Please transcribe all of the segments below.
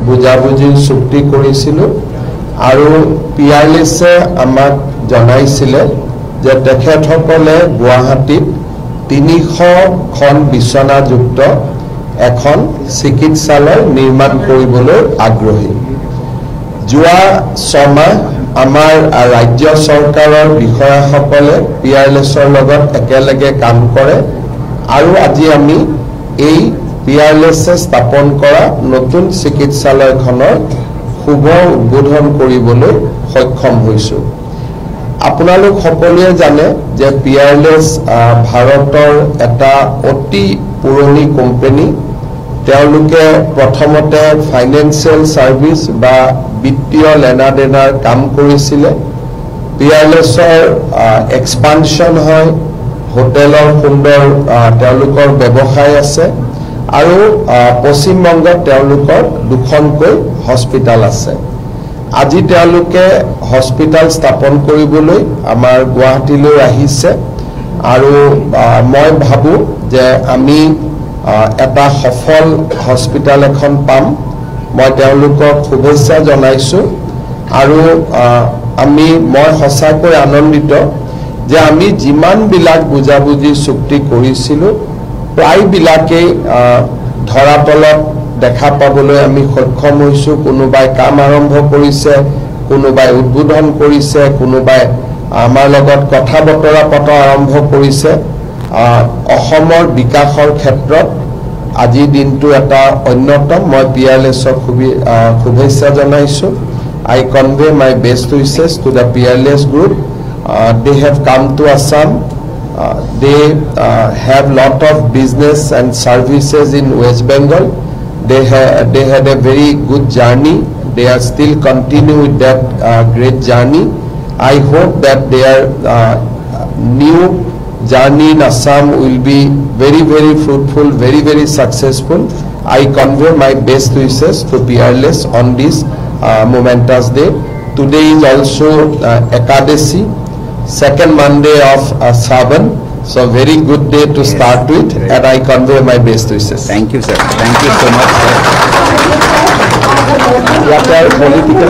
বুজাবুজিৰ চুক্তি কৰিছিলোঁ আৰু পিয়াৰলেছে আমাক জনাইছিলে যে তেখেতসকলে গুৱাহাটীত 300খন বিছনাযুক্ত এখন চিকিৎসালয় নিৰ্মাণ কৰিবলৈ আগ্ৰহী। যোৱা 6 মাহ আমাৰ ৰাজ্য চৰকাৰৰ বিষয়াসকলে পিয়াৰলেছৰ লগত একেলগে কাম কৰে আৰু আজি আমি এই পিয়াৰলেছে স্থাপন কৰা নতুন চিকিৎসালয়খনৰ শুভ উদ্বোধন কৰিবলৈ সক্ষম হৈছোঁ। আপোনালোক সকলোৱে জানে যে পিয়াৰলেছ ভাৰতৰ এটা অতি পুৰণি কোম্পানী। তেওঁলোকে প্ৰথমতে ফাইনেন্সিয়েল সাৰ্ভিস বা বিত্তীয় লেনাদেনাৰ কাম কৰিছিলে। পিয়াৰলেছৰ এক্সপানশন হয়, হোটেলৰ সুন্দৰ তেওঁলোকৰ ব্যৱসায় আছে আৰু পশ্চিম বংগত তেওঁলোকৰ 2খনকৈ হস্পিটাল আছে। আজি তেওঁলোকে হস্পিটাল স্থাপন কৰিবলৈ আমাৰ গুৱাহাটীলৈ আহিছে আৰু মই ভাবো যে আমি এটা সফল হস্পিটাল এখন পাম। মই তেওঁলোকক শুভেচ্ছা জনাইছো আৰু মই সঁচাকৈ আনন্দিত যে আমি যিমানবিলাক বুজাবুজি চুক্তি কৰিছিলোঁ প্ৰায়বিলাকেই ধৰাতলত দেখা পাবলৈ আমি সক্ষম হৈছোঁ। কোনোবাই কাম আৰম্ভ কৰিছে, কোনোবাই উদ্বোধন কৰিছে, কোনোবাই আমাৰ লগত কথা বতৰা পতা আৰম্ভ কৰিছে। অসমৰ বিকাশৰ ক্ষেত্ৰত আজিৰ দিনটো এটা অন্যতম। মই পিয়াৰলেছক শুভেচ্ছা জনাইছোঁ। I convey my best wishes to the Peerless Group. They have come to Assam. They have lot of business and services in West Bengal. They had a very good journey. They are still continue with that great journey. I hope that their new journey in Assam will be very, very fruitful, very, very successful. I convey my best wishes to Peerless on this momentous day. Today is also Ekadashi, second Monday of Savan. So very good day to start with, and I convey my best wishes. Thank you, sir. Thank you so much, sir. Political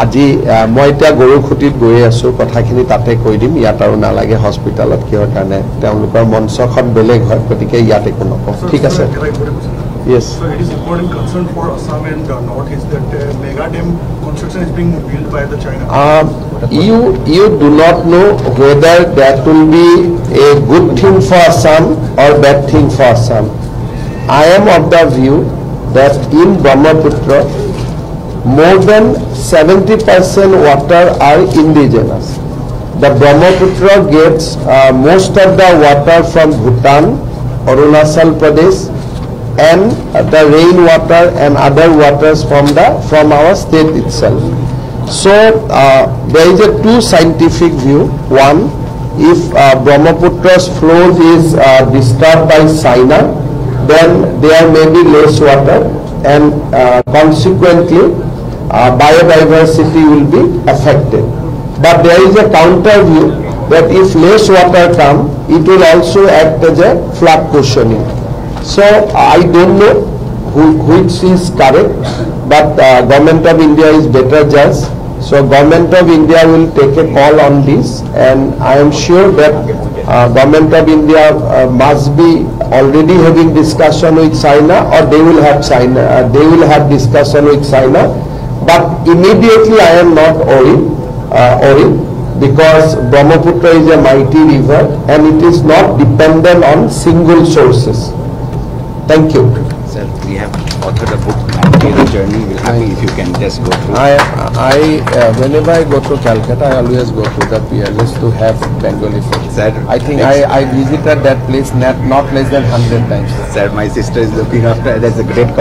আজি মই এতিয়া গৰুখুটিত গৈ আছো, কথাখিনি তাতে কৈ দিম। ইয়াত আৰু নালাগে হস্পিটালত কিহৰ কাৰণে, তেওঁলোকৰ মঞ্চখন বেলেগ হয়, গতিকে ইয়াত একো নকওঁ। ঠিক আছে। Yes. So it is important concern for Assam and Northeast that mega dam construction is being built by the China. You do not know whether that will be a good thing for Assam or bad thing for Assam. I am of the view that in Brahmaputra more than 70% water are indigenous. The Brahmaputra gets most of the water from Bhutan, Arunachal Pradesh, and the rainwater and other waters from our state itself. So there is a two scientific view. One, if Brahmaputra's flow is disturbed by China, then there may be less water, and consequently biodiversity will be affected. But there is a counter view that if less water come, it will also act as a flood cushioning. So I don't know which is correct, but Government of India is better judge. So Government of India will take a call on this, and I am sure that Government of India must be already having discussion with China, or they will have discussion with China. But immediately I am not worried because Brahmaputra is a mighty river and it is not dependent on single sources. Thank you. Sir, we have authored a book, The Journey. We're happy if you can just go through. Whenever I go to Calcutta, I always go to the Peerless to have Bengali food. Sir, I think I visited that place not less than 100 times. Sir, my sister is looking after. That's a great